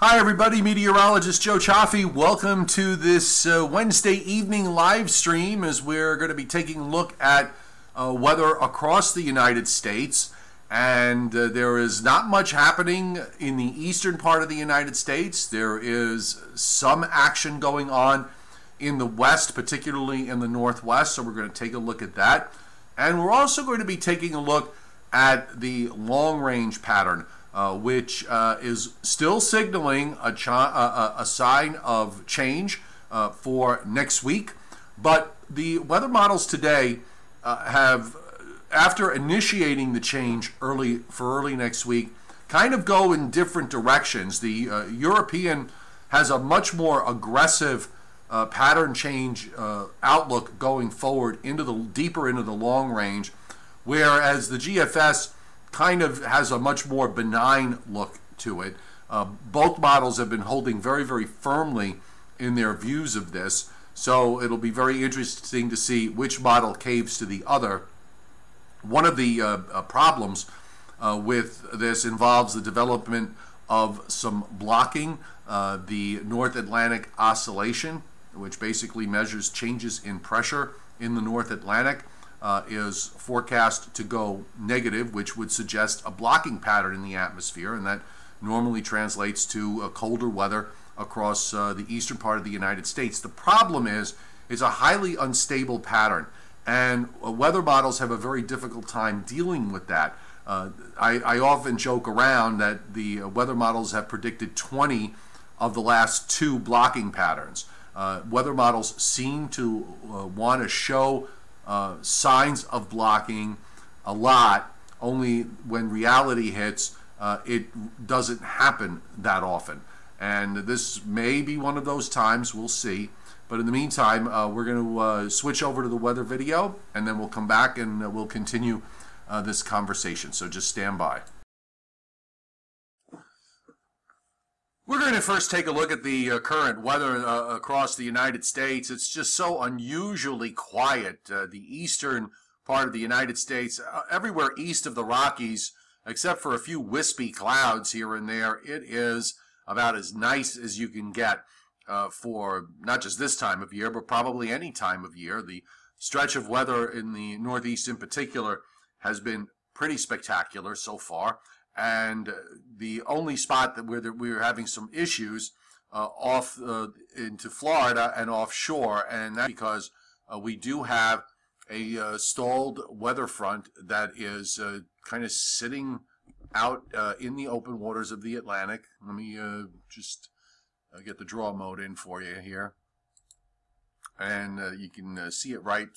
Hi everybody, meteorologist Joe Cioffi. Welcome to this Wednesday evening live stream as we're going to be taking a look at weather across the United States. And there is not much happening in the eastern part of the United States. There is some action going on in the west, particularly in the northwest, so we're going to take a look at that. And we're also going to be taking a look at the long-range pattern, which is still signaling a sign of change for next week. But the weather models today have, after initiating the change early next week, kind of go in different directions. The European has a much more aggressive pattern change outlook going forward deeper into the long range, whereas the GFS kind of has a much more benign look to it. Both models have been holding very, very firmly in their views of this, so it'll be very interesting to see which model caves to the other. One of the problems with this involves the development of some blocking. The North Atlantic Oscillation, which basically measures changes in pressure in the North Atlantic, is forecast to go negative, which would suggest a blocking pattern in the atmosphere, and that normally translates to colder weather across the eastern part of the United States. The problem is it's a highly unstable pattern, and weather models have a very difficult time dealing with that. I often joke around that the weather models have predicted 20 of the last 2 blocking patterns. Weather models seem to want to show signs of blocking a lot, only when reality hits, it doesn't happen that often. And this may be one of those times, we'll see. But in the meantime, we're going to switch over to the weather video, and then we'll come back and we'll continue this conversation. So just stand by. We're going to first take a look at the current weather across the United States. It's just so unusually quiet. The eastern part of the United States, everywhere east of the Rockies, except for a few wispy clouds here and there, it is about as nice as you can get for not just this time of year, but probably any time of year. The stretch of weather in the Northeast in particular has been pretty spectacular so far. And the only spot that we're having some issues off into Florida and offshore, and that's because we do have a stalled weather front that is kind of sitting out in the open waters of the Atlantic. Let me just get the draw mode in for you here, and you can see it right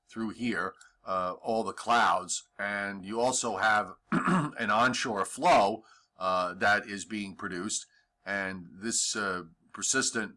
through here. All the clouds, and you also have an onshore flow that is being produced, and this persistent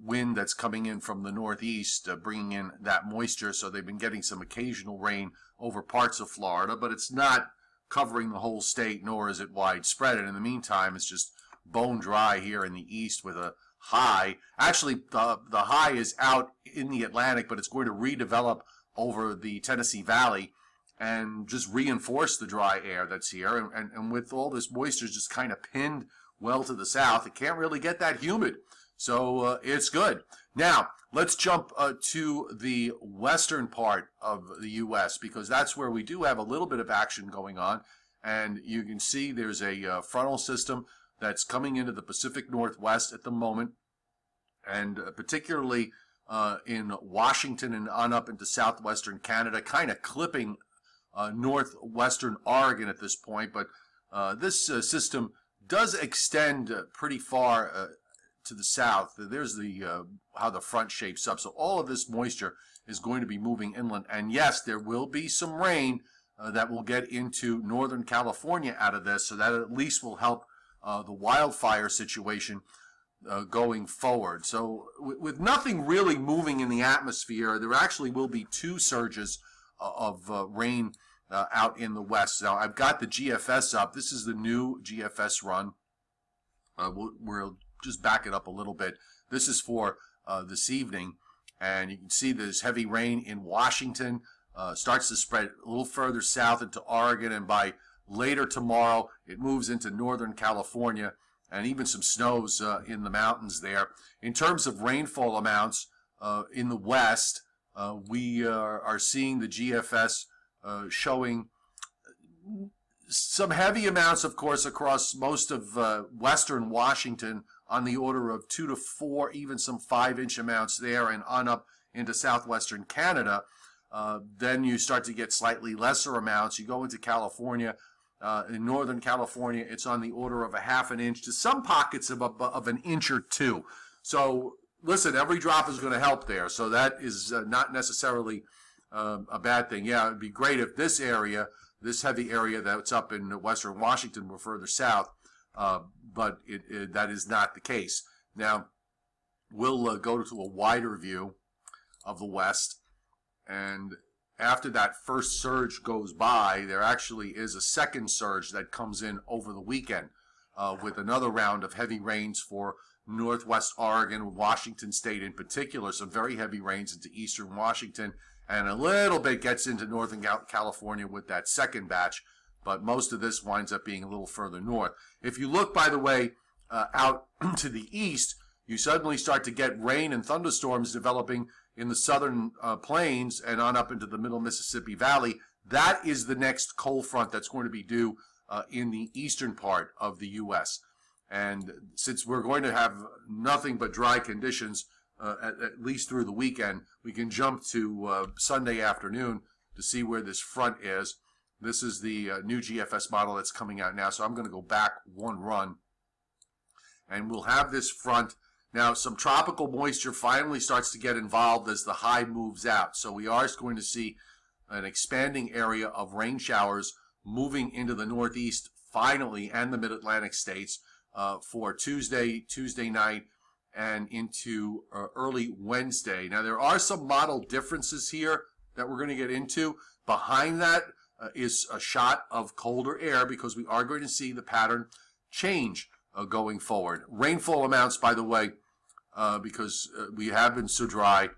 wind that's coming in from the northeast bringing in that moisture, so they've been getting some occasional rain over parts of Florida, but it's not covering the whole state, nor is it widespread. And in the meantime, it's just bone dry here in the east with a high. Actually, the high is out in the Atlantic, but it's going to redevelop over the Tennessee Valley and just reinforce the dry air that's here. And with all this moisture just kind of pinned well to the south, it can't really get that humid. So it's good. Now, let's jump to the western part of the U.S., because that's where we do have a little bit of action going on. And you can see there's a frontal system that's coming into the Pacific Northwest at the moment, and particularly in Washington and on up into southwestern Canada, kind of clipping northwestern Oregon at this point. But this system does extend pretty far to the south. There's the how the front shapes up. So all of this moisture is going to be moving inland. And yes, there will be some rain that will get into Northern California out of this, so that at least will help the wildfire situation going forward. So with nothing really moving in the atmosphere, there actually will be 2 surges of rain out in the west. Now, I've got the GFS up. This is the new GFS run. We'll just back it up a little bit. This is for this evening, and you can see there's heavy rain in Washington. Starts to spread a little further south into Oregon, and by later tomorrow, it moves into Northern California and even some snows in the mountains there. In terms of rainfall amounts in the west, we are seeing the GFS showing some heavy amounts, of course, across most of western Washington, on the order of 2 to 4, even some 5-inch amounts there, and on up into southwestern Canada. Then you start to get slightly lesser amounts. You go into California. In northern California, it's on the order of a 1/2 inch to some pockets of an inch or two. So listen, every drop is going to help there. So that is not necessarily a bad thing. Yeah, it'd be great if this area, this heavy area that's up in western Washington, were further south, but that is not the case. Now, we'll go to a wider view of the west, and after that first surge goes by, there actually is a second surge that comes in over the weekend with another round of heavy rains for northwest Oregon, Washington State in particular, some very heavy rains into eastern Washington, and a little bit gets into northern California with that second batch, but most of this winds up being a little further north. If you look, by the way, out to the east, you suddenly start to get rain and thunderstorms developing in the southern plains and on up into the middle Mississippi Valley. That is the next cold front that's going to be due in the eastern part of the U.S. And since we're going to have nothing but dry conditions, at least through the weekend, we can jump to Sunday afternoon to see where this front is. This is the new GFS model that's coming out now, so I'm going to go back one run. And we'll have this front. Now, some tropical moisture finally starts to get involved as the high moves out. So we are going to see an expanding area of rain showers moving into the northeast finally, and the mid-Atlantic states for Tuesday night, and into early Wednesday. Now, there are some model differences here that we're going to get into. Behind that is a shot of colder air, because we are going to see the pattern change going forward. Rainfall amounts, by the way, because we have been so dry,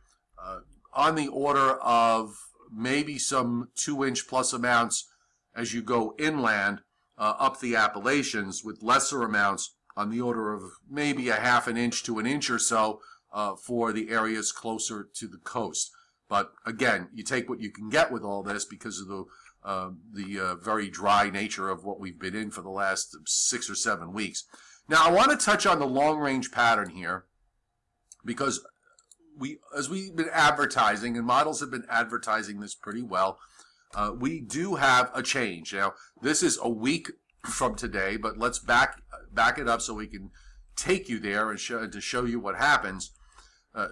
on the order of maybe some 2-inch plus amounts as you go inland up the Appalachians, with lesser amounts on the order of maybe a 1/2 inch to an inch or so for the areas closer to the coast. But again, you take what you can get with all this because of the very dry nature of what we've been in for the last 6 or 7 weeks. Now, I want to touch on the long-range pattern here, because as we've been advertising, and models have been advertising this pretty well, we do have a change. Now, this is a week from today, but let's back it up so we can take you there and to show you what happens.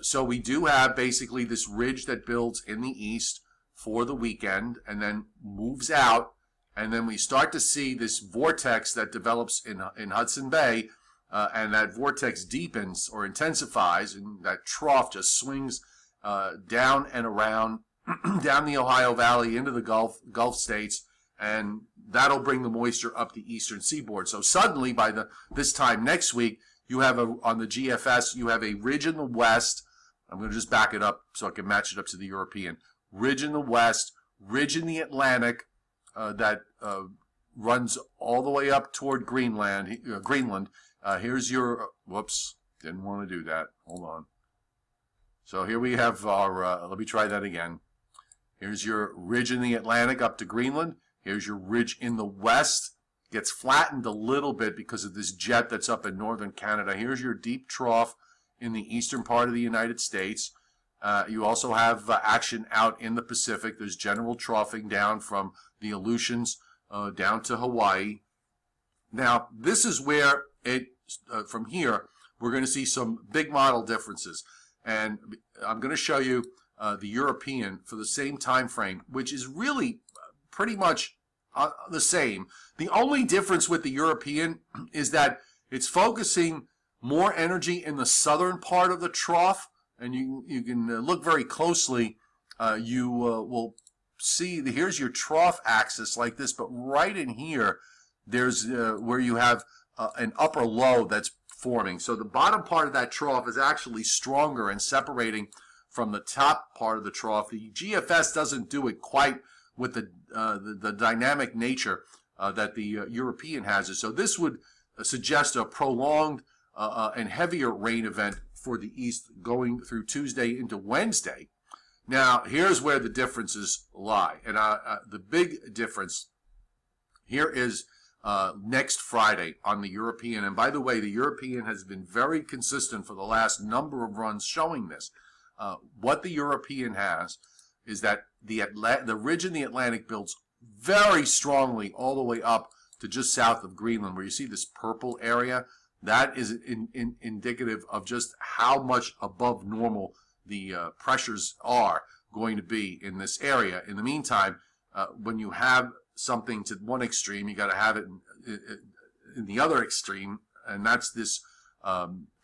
So we do have basically this ridge that builds in the east for the weekend and then moves out, and then we start to see this vortex that develops in Hudson Bay, and that vortex deepens or intensifies, and that trough just swings down and around down the Ohio Valley into the Gulf states, and that'll bring the moisture up the eastern seaboard. So suddenly, by this time next week, you have on the GFS, you have a ridge in the west. I'm going to just back it up so I can match it up to the European. Ridge in the west, ridge in the Atlantic that runs all the way up toward Greenland. Here's your, whoops, didn't want to do that. Hold on. So here we have our, let me try that again. Here's your ridge in the Atlantic up to Greenland. Here's your ridge in the west. Gets flattened a little bit because of this jet that's up in northern Canada. Here's your deep trough in the eastern part of the United States. You also have action out in the Pacific. There's general troughing down from the Aleutians down to Hawaii. Now, this is where from here, we're going to see some big model differences. And I'm going to show you the European for the same time frame, which is really pretty much the same. The only difference with the European is that it's focusing more energy in the southern part of the trough, and you can look very closely. You will see here's your trough axis like this, but right in here, there's where you have an upper low that's forming. So the bottom part of that trough is actually stronger and separating from the top part of the trough. The GFS doesn't do it quite with the dynamic nature that the European has it. So this would suggest a prolonged and heavier rain event for the east going through Tuesday into Wednesday. Now, here's where the differences lie. And the big difference here is next Friday on the European. And by the way, the European has been very consistent for the last number of runs showing this. What the European has is that the ridge in the Atlantic builds very strongly all the way up to just south of Greenland, where you see this purple area. That is indicative of just how much above normal the pressures are going to be in this area. In the meantime, when you have something to one extreme, you got to have it in the other extreme, and that's this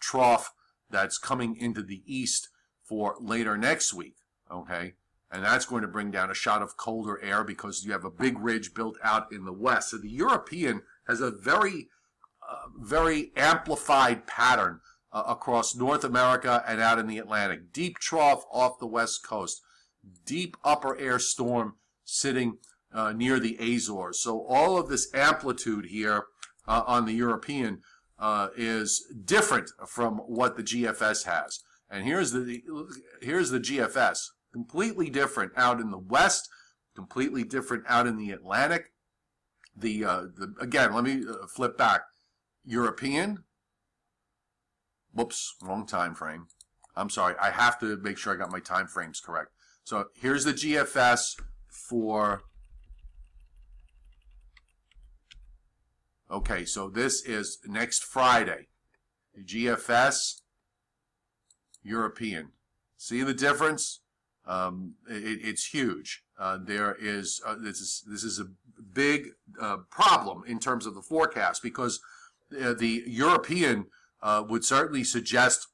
trough that's coming into the east for later next week, okay? And that's going to bring down a shot of colder air because you have a big ridge built out in the west. So the European has a very amplified pattern across North America and out in the Atlantic. Deep trough off the west coast. Deep upper air storm sitting near the Azores. So all of this amplitude here on the European is different from what the GFS has. And here's the GFS. Completely different out in the west, completely different out in the Atlantic. Again, let me flip back. European. Whoops, wrong time frame. I'm sorry. I have to make sure I got my time frames correct. So here's the GFS for. Okay, so this is next Friday. GFS, European. See the difference? It's huge. This is a big problem in terms of the forecast because the European would certainly suggest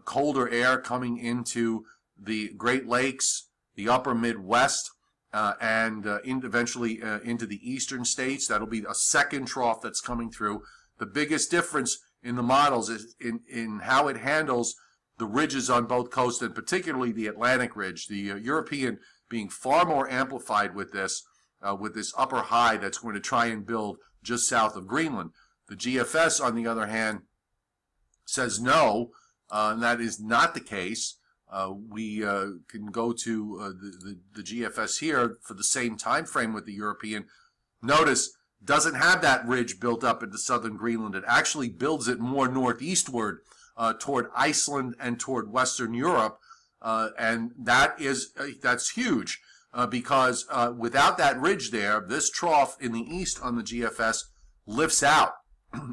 colder air coming into the Great Lakes, the upper Midwest, and eventually into the eastern states. That'll be a second trough that's coming through. The biggest difference in the models is in how it handles the ridges on both coasts, and particularly the Atlantic ridge. The European being far more amplified with this upper high that's going to try and build just south of Greenland. The GFS, on the other hand, says no, and that is not the case. We can go to the GFS here for the same time frame with the European. Notice, doesn't have that ridge built up into southern Greenland. It actually builds it more northeastward toward Iceland and toward Western Europe, and that's huge because without that ridge there, this trough in the east on the GFS lifts out,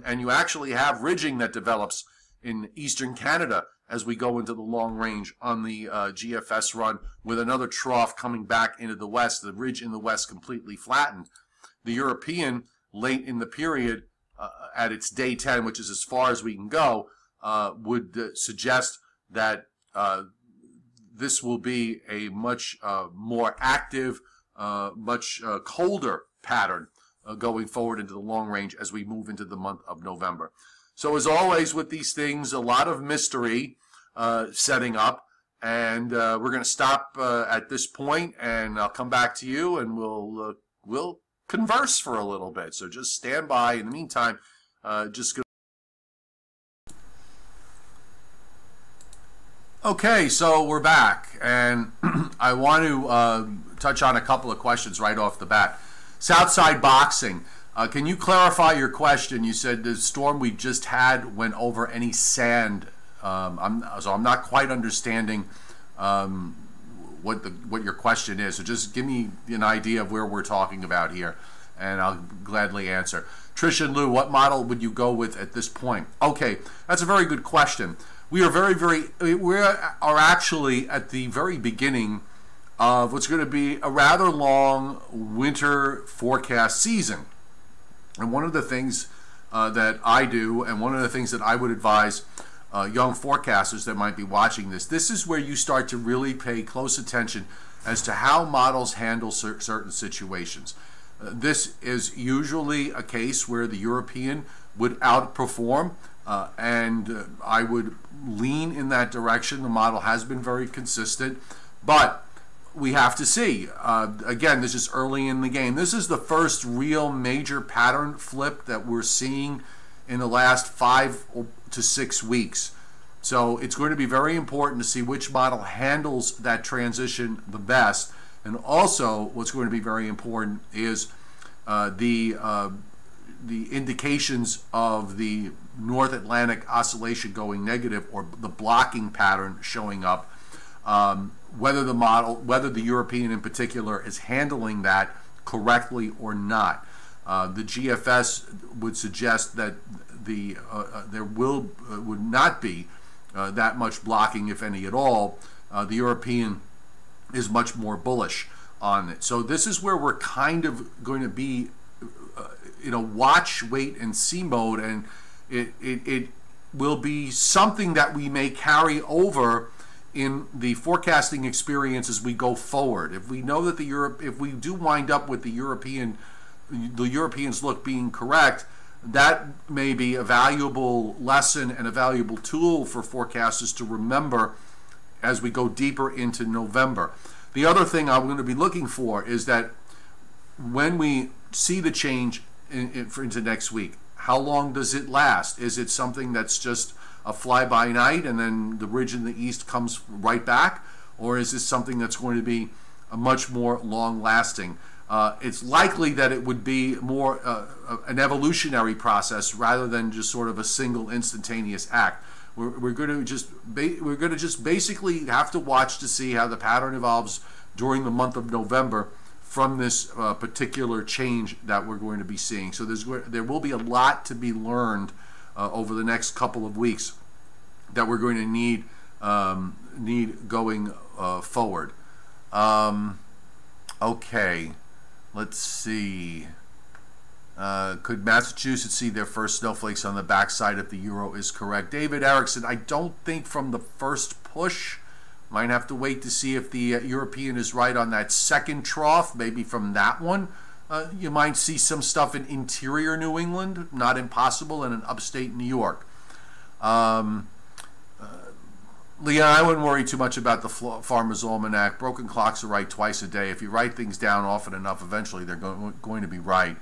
and you actually have ridging that develops in eastern Canada as we go into the long range on the GFS run, with another trough coming back into the west, the ridge in the west completely flattened. The European, late in the period, at its day 10, which is as far as we can go, would suggest that this will be a much more active, much colder pattern going forward into the long range as we move into the month of November. So as always with these things, a lot of mystery setting up, and we're going to stop at this point, and I'll come back to you, and we'll converse for a little bit. So just stand by. In the meantime, Okay, so we're back, and I want to touch on a couple of questions right off the bat. Southside Boxing, can you clarify your question? You said the storm we just had went over any sand. So I'm not quite understanding what your question is. So just give me an idea of where we're talking about here, and I'll gladly answer. Trish and Lou, what model would you go with at this point? Okay, that's a very good question. We are actually at the very beginning of what's going to be a rather long winter forecast season. And one of the things that I do, and one of the things that I would advise young forecasters that might be watching this is where you start to really pay close attention as to how models handle certain situations. This is usually a case where the European would outperform, and I would lean in that direction. The model has been very consistent, but we have to see. Again, this is early in the game. This is the first real major pattern flip that we're seeing in the last 5 to 6 weeks. So it's going to be very important to see which model handles that transition the best. And also, what's going to be very important is the indications of the North Atlantic oscillation going negative, or the blocking pattern showing up. Whether the European in particular is handling that correctly or not. The GFS would suggest that there would not be that much blocking, if any at all. The European is much more bullish on it. So this is where we're kind of going to be in a watch, wait, and see mode, and it will be something that we may carry over in the forecasting experience as we go forward. If we know that if we do wind up with the Europeans look being correct, that may be a valuable lesson and a valuable tool for forecasters to remember as we go deeper into November. The other thing I'm going to be looking for is that when we see the change into next week, how long does it last? Is it something that's just a fly-by-night and then the ridge in the east comes right back? Or is this something that's going to be a much more long-lasting? It's likely that it would be more an evolutionary process rather than just sort of a single instantaneous act. We're going to just basically have to watch to see how the pattern evolves during the month of November from this particular change that we're going to be seeing. So there will be a lot to be learned over the next couple of weeks that we're going to need going forward. Okay, let's see. Could Massachusetts see their first snowflakes on the backside if the euro is correct? David Erickson, I don't think from the first push. Might have to wait to see if the European is right on that second trough. Maybe from that one, you might see some stuff in interior New England, not impossible, and in upstate New York. Leon, I wouldn't worry too much about the Farmer's Almanac. Broken clocks are right twice a day. If you write things down often enough, eventually they're going to be right.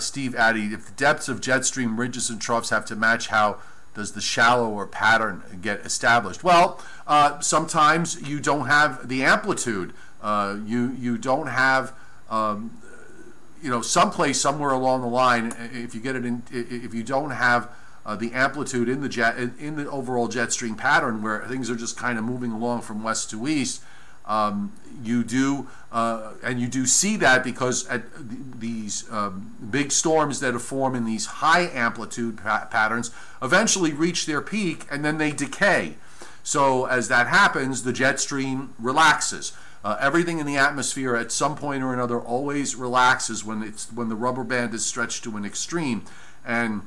Steve Addy, if the depths of jet stream ridges and troughs have to match, how does the shallower pattern get established? Well, sometimes you don't have the amplitude. You don't have, someplace somewhere along the line. If you get it in, if you don't have the amplitude in the overall jet stream pattern, where things are just kind of moving along from west to east, you do see that because at these big storms that form in these high amplitude patterns eventually reach their peak and then they decay. So as that happens, the jet stream relaxes. Everything in the atmosphere at some point or another always relaxes when the rubber band is stretched to an extreme, and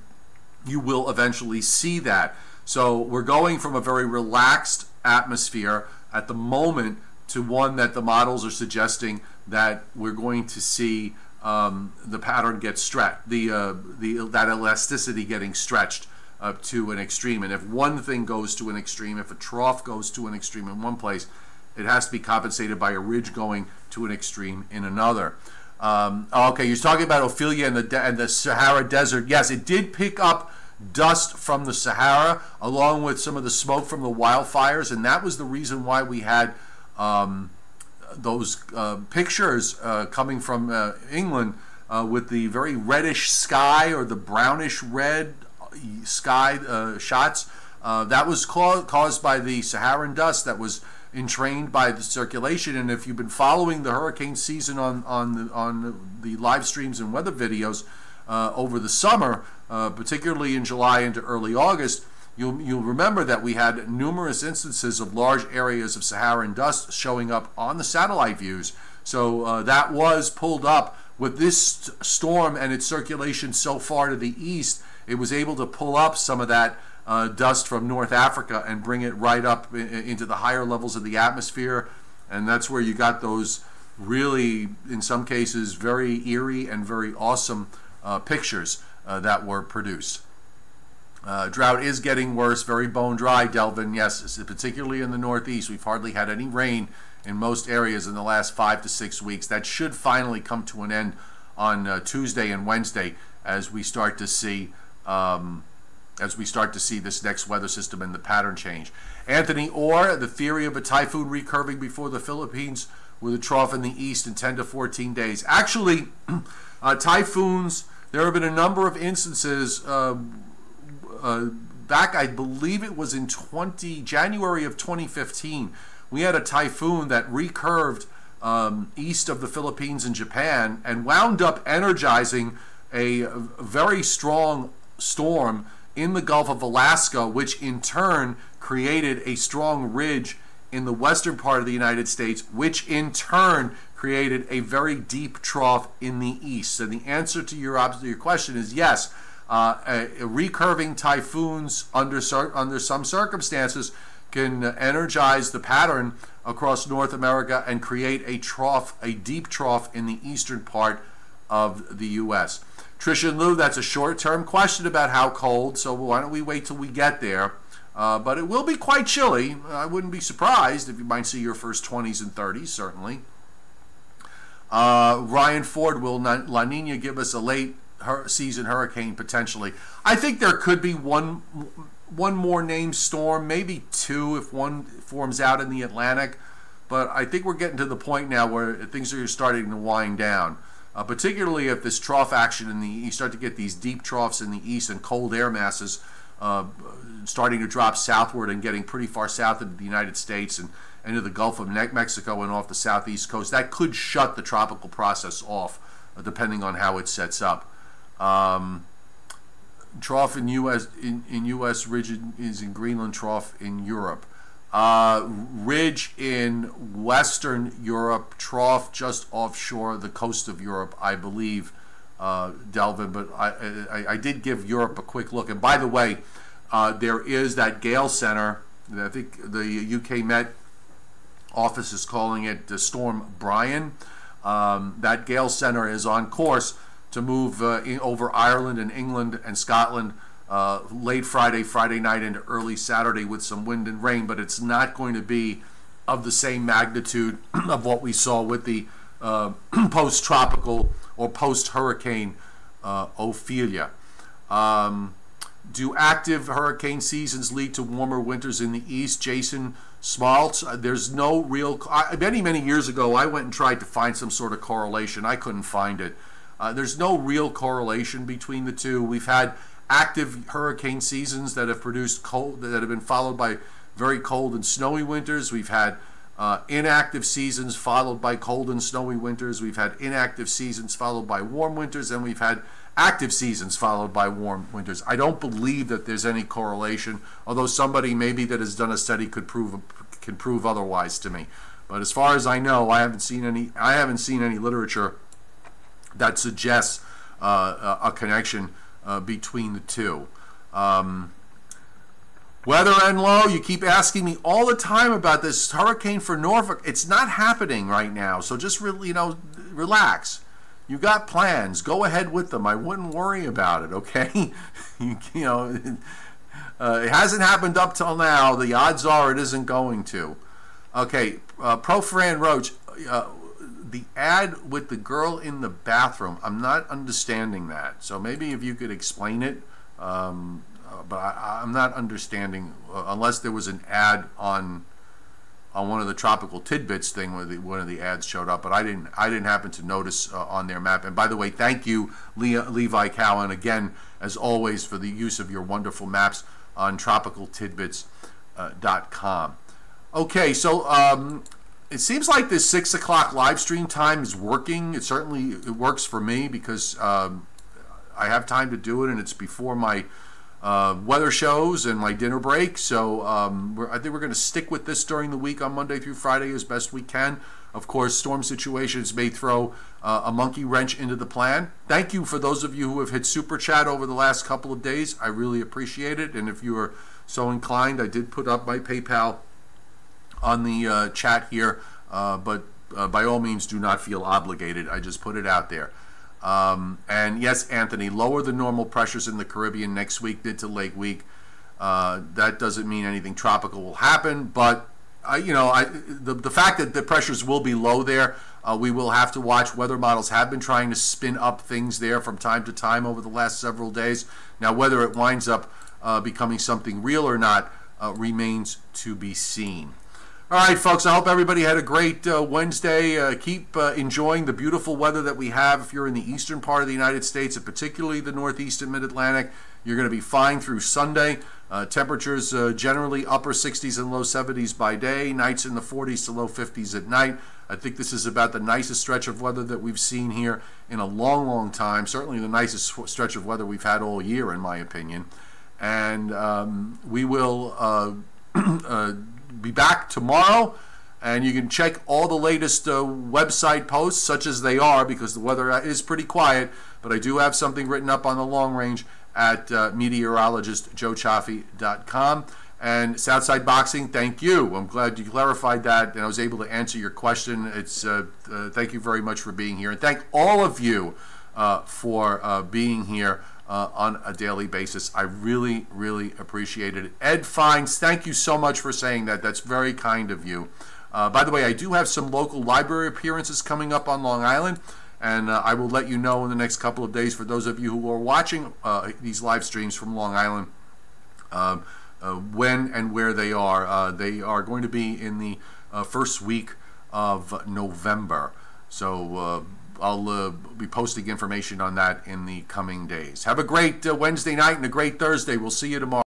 you will eventually see that. So we're going from a very relaxed atmosphere at the moment to one that the models are suggesting that we're going to see the pattern get stretched, that elasticity getting stretched to an extreme. And if one thing goes to an extreme, if a trough goes to an extreme in one place, it has to be compensated by a ridge going to an extreme in another. Okay, you're talking about Ophelia and the Sahara Desert. Yes, it did pick up dust from the Sahara along with some of the smoke from the wildfires, and that was the reason why we had those pictures coming from England with the very reddish sky or the brownish red sky shots. That was caused by the Saharan dust that was entrained by the circulation. And if you've been following the hurricane season on the live streams and weather videos over the summer, particularly in July into early August, you'll remember that we had numerous instances of large areas of Saharan dust showing up on the satellite views. So that was pulled up with this storm and its circulation so far to the east. It was able to pull up some of that dust from North Africa and bring it right up into the higher levels of the atmosphere, and that's where you got those really, in some cases, very eerie and very awesome pictures that were produced. Drought is getting worse, very bone dry, Delvin. Yes, particularly in the Northeast. We've hardly had any rain in most areas in the last 5 to 6 weeks. That should finally come to an end on Tuesday and Wednesday as we start to see as we start to see this next weather system and the pattern change. Anthony Orr, the theory of a typhoon recurving before the Philippines with a trough in the east in 10 to 14 days. Actually, typhoons, there have been a number of instances back, I believe it was in January of 2015. We had a typhoon that recurved east of the Philippines and Japan and wound up energizing a very strong storm in the Gulf of Alaska, which in turn created a strong ridge in the western part of the United States, which in turn created a very deep trough in the east. So the answer to your question is yes. Recurving typhoons under some circumstances can energize the pattern across North America and create a trough, a deep trough in the eastern part of the U.S. Tricia and Lou, that's a short-term question about how cold, so why don't we wait till we get there? But it will be quite chilly. I wouldn't be surprised if you might see your first 20s and 30s, certainly. Ryan Ford, will La Nina give us a late season hurricane potentially? I think there could be one more named storm, maybe two if one forms out in the Atlantic. But I think we're getting to the point now where things are starting to wind down. Particularly if this trough action you start to get these deep troughs in the east and cold air masses starting to drop southward and getting pretty far south into the United States and into the Gulf of Mexico and off the southeast coast. That could shut the tropical process off, depending on how it sets up. Trough in U.S. ridge is in Greenland, trough in Europe. Ridge in Western Europe, trough just offshore the coast of Europe, I believe, Delvin, but I did give Europe a quick look. And by the way, there is that Gale Center, I think the UK Met office is calling it Storm Brian. That Gale Center is on course to move over Ireland and England and Scotland late Friday night into early Saturday with some wind and rain, but it's not going to be of the same magnitude of what we saw with the post-tropical or post-hurricane Ophelia. Do active hurricane seasons lead to warmer winters in the east? Jason Smaltz, there's no real... Many years ago, I went and tried to find some sort of correlation. I couldn't find it. There's no real correlation between the two. We've had active hurricane seasons that have produced cold, that have been followed by very cold and snowy winters. We've had inactive seasons followed by cold and snowy winters. We've had inactive seasons followed by warm winters, and we've had active seasons followed by warm winters. I don't believe that there's any correlation, although somebody maybe that has done a study can prove otherwise to me. But as far as I know, I haven't seen any literature that suggests a connection between the two. Weather and low, you keep asking me all the time about this hurricane for Norfolk. It's not happening right now, so just really, relax. You got plans. Go ahead with them. I wouldn't worry about it, okay? It hasn't happened up till now. The odds are it isn't going to. Okay, Pro Fran Roach, the ad with the girl in the bathroom, I'm not understanding that. So maybe if you could explain it, but I'm not understanding, unless there was an ad on one of the tropical tidbits thing where one of the ads showed up, but I didn't happen to notice on their map. And by the way, thank you, Levi Cowan, again as always, for the use of your wonderful maps on tropicaltidbits.com. Okay, so it seems like this 6 o'clock live stream time is working. It certainly works for me because I have time to do it, and it's before my weather shows and my dinner break. So I think we're going to stick with this during the week on Monday through Friday as best we can. Of course, storm situations may throw a monkey wrench into the plan. Thank you for those of you who have hit Super Chat over the last couple of days. I really appreciate it. And if you are so inclined, I did put up my PayPal on the chat here, but by all means do not feel obligated. I just put it out there. And yes, Anthony, lower than normal pressures in the Caribbean next week, mid to late week. That doesn't mean anything tropical will happen, but the fact that the pressures will be low there, we will have to watch. Weather models have been trying to spin up things there from time to time over the last several days. Now, whether it winds up becoming something real or not remains to be seen. All right, folks, I hope everybody had a great Wednesday. Keep enjoying the beautiful weather that we have. If you're in the eastern part of the United States, and particularly the northeast and mid-Atlantic, you're going to be fine through Sunday. Temperatures generally upper 60s and low 70s by day, nights in the 40s to low 50s at night. I think this is about the nicest stretch of weather that we've seen here in a long, long time. Certainly the nicest stretch of weather we've had all year, in my opinion. And we will be back tomorrow, and you can check all the latest website posts, such as they are, because the weather is pretty quiet, but I do have something written up on the long range at meteorologistjoecioffi.com. And Southside Boxing, thank you. I'm glad you clarified that, and I was able to answer your question. It's thank you very much for being here, and thank all of you for being here on a daily basis. I really, really appreciate it. Ed Fines, thank you so much for saying that. That's very kind of you. By the way, I do have some local library appearances coming up on Long Island, and I will let you know in the next couple of days for those of you who are watching these live streams from Long Island when and where they are. They are going to be in the first week of November. So I'll be posting information on that in the coming days. Have a great Wednesday night and a great Thursday. We'll see you tomorrow.